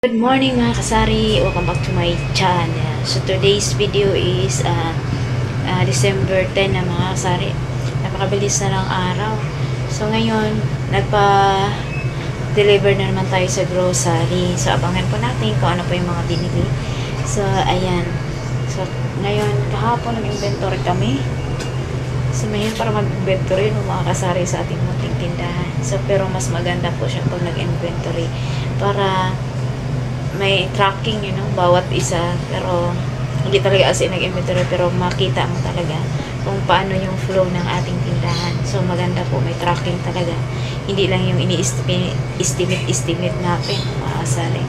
Good morning mga kasari, welcome back to my channel. So today's video is December 10 na mga kasari. Napakabilis na lang araw. So ngayon, nagpa-deliver na naman tayo sa grocery. So abangan po natin kung ano po yung mga binili. So ayan. So ngayon, kahapon nag-inventory kami. So ngayon para mag-inventory ng mga kasari sa ating munting tindahan. So pero mas maganda po siya pag nag-inventory para may tracking, bawat isa. Pero hindi talaga as in nag-inventory, pero makita mo talaga kung paano yung flow ng ating tindahan. So maganda po, may tracking talaga, hindi lang yung ini-estimate natin mga kasari.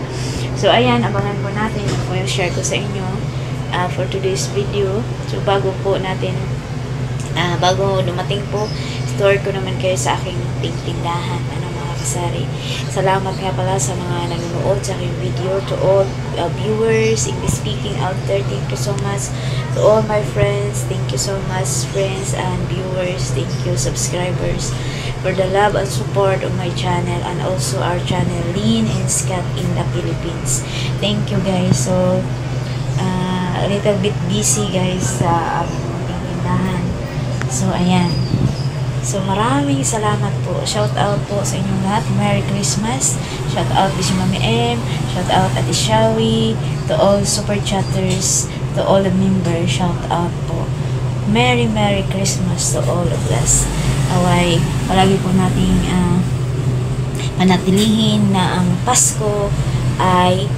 So ayan, abangan po natin kung yung share ko sa inyo for today's video. So bago dumating po, store ko naman kayo sa aking tindahan, mga kasari. Salamat nga pala sa mga nanonood sa aking video. To all viewers, English speaking out there, thank you so much. To all my friends, thank you so much, friends and viewers, thank you, subscribers, for the love and support of my channel and also our channel Lynn and Scott in the Philippines. Thank you guys. So a little bit busy guys sa tindahan. So ayan. So maraming salamat po. Shout out po sa inyong lahat. Merry Christmas. Shout out to si Mami M. Shout out at Ishawi. To all super chatters. To all the members. Shout out po. Merry Christmas to all of us. Away, palagi po nating panatilihin na ang Pasko ay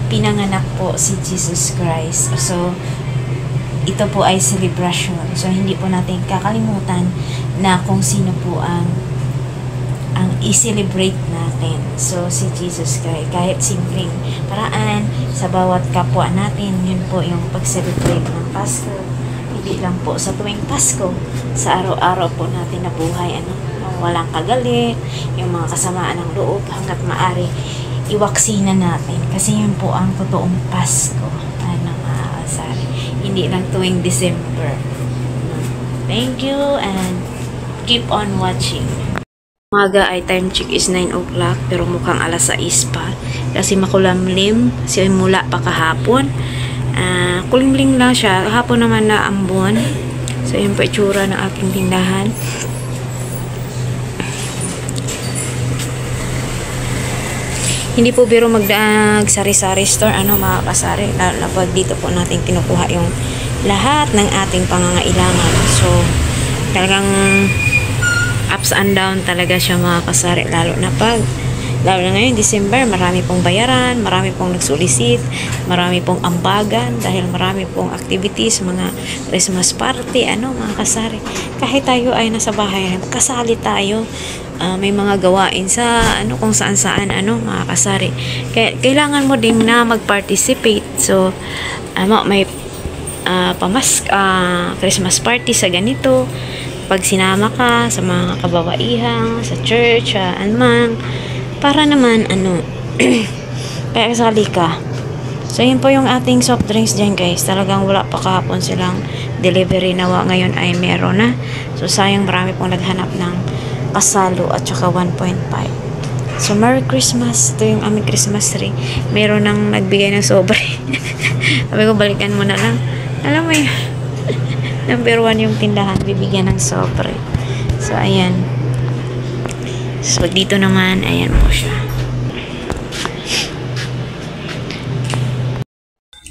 pinanganak po si Jesus Christ. So ito po ay celebration. So, hindi po natin kakalimutan na kung sino po ang i-celebrate natin. So, si Jesus Christ. Kahit simpleng paraan sa bawat kapwa natin, yun po yung pag-celebrate ng Pasko. Hindi lang po sa tuwing Pasko, sa araw-araw po natin na buhay, walang kagalit, yung mga kasamaan ng loob, hanggat maaari, iwaksina natin. Kasi yun po ang totoong Pasko. Hindi lang tuwing December. Thank you and keep on watching. Umaga ay time check is 9 o'clock pero mukhang alas 6 pa kasi makulamlim simula pa kahapon. Kulimlim lang siya. Hapon naman na ambon. So yun po itsura ng aking tindahan. Hindi po biro sari-sari store, mga kasari. Lalo na pag dito po natin kinukuha yung lahat ng ating pangangailangan. So, talagang ups and down talaga siya mga kasari. Lalo na ngayon, December, marami pong bayaran, marami pong nagsulisit, marami pong ambagan, dahil marami pong activities, mga Christmas party, mga kasari. Kahit tayo ay nasa bahay, kasali tayo. May mga gawain sa kung saan-saan mga kasari. Kailangan mo din na mag-participate. So may Christmas party sa ganito. Pag sinama ka sa mga kababaihang, sa church, para naman kaya kasali ka. So yun po yung ating soft drinks dyan guys. Talagang wala pa kahapon silang delivery nawa. Ngayon ay meron na. So sayang, marami pong naghanap ng kasalo at saka 1.5. So Merry Christmas. Ito yung aming Christmas tree. Meron nang nagbigay ng sobre. Sabi ko balikan mo na lang. Alam mo yun. Number 1 yung tindahan, bibigyan ng sobre. So ayan. So dito naman, ayan po siya.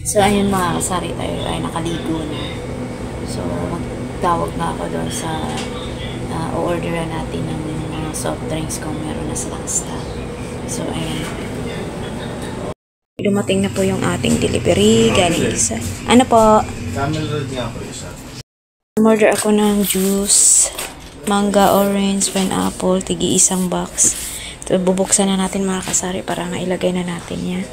So ayun mga kasari, tayo ay nakaligo na. So magtawag na ako doon sa o-orderan natin ng mga soft drinks kung meron na silang stock. So ayan. Dumating na po yung ating delivery galing isa. Ano po? Order ako ng juice, manga, orange, pineapple, tigi isang box. So bubuksan na natin mga kasari para mailagay na natin yan.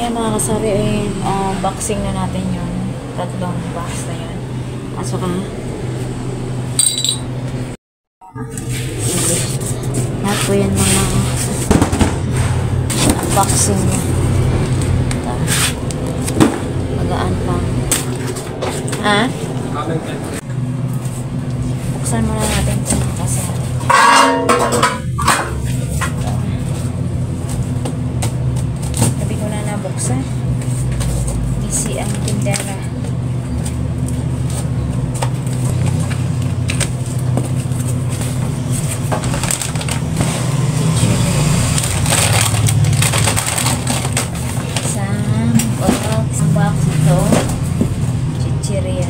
Ayan mga kasari, boxing na natin yun. Tatlong box na yun. Pasok ka. Lahat po yan mga boxing niya. Magaan lang. Ha? Buksan muna natin ito mga kasari. Buksan. Easy ang tindera. Isang box ito. Chichiria.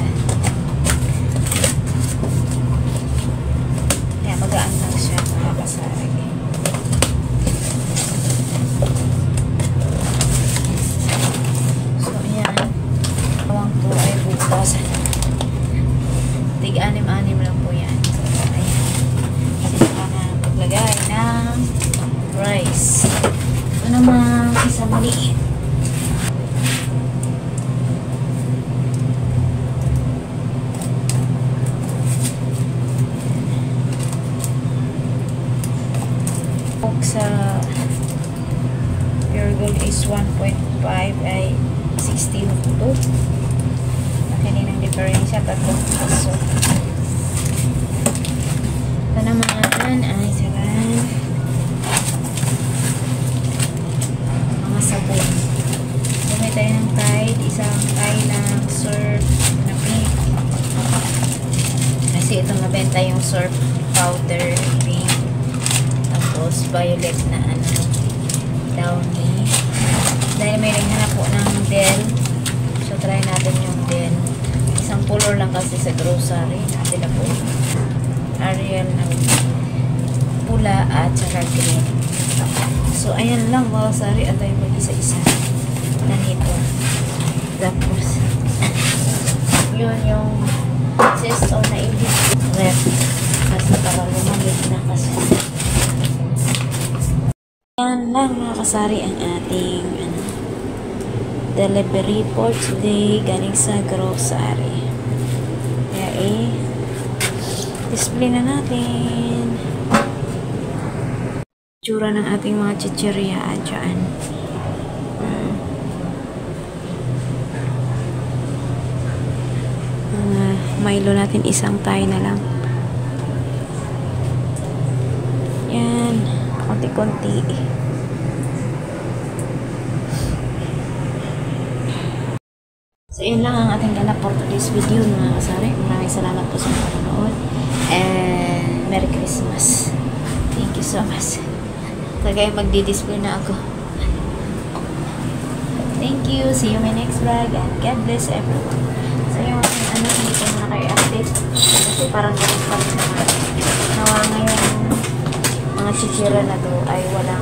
Kaya magaan lang siya mga kasari. Tig-anim-anim lang po yan. So, ayan. Sila ka na maglagay ng rice. Ito naman isang maliit. Sa Pure Gold is 1.5 ay 62. Kaninang diferensya, 3 peso. Ito naman ay saran mga sabon. Bumili tayo ng Tide, isang Tide ng surf na pink. Kasi ito mabenta yung surf powder pink. Tapos violet na downy. Dahil may ring hanap po ng Del. So try natin yung Del. Isang color lang kasi sa grocery. Natin na po. Ariel na pula at saka green. So, ayan lang mga sari. At tayo mag-isa-isa na nito. Tapos, yun yung sesto na ibig rep. Kasi parang lumamit na kasi. Ayan lang mga kasari ang ating delivery for today galing sa grocery. Kaya display na natin tsura ng ating mga chichirya dyan. Milo natin isang tayo na lang. Yan, konti-konti. So, yun lang ang ating ganap for today's video mga kasari. Maraming salamat po sa panonood. And Merry Christmas. Thank you so much. Tagay magdi-display na ako. Thank you. See you in my next vlog. And God bless everyone. So yung hindi ko na kayo update. Kasi parang ganun pa rin naman. Nawa ngayon mga chichira na to ay walang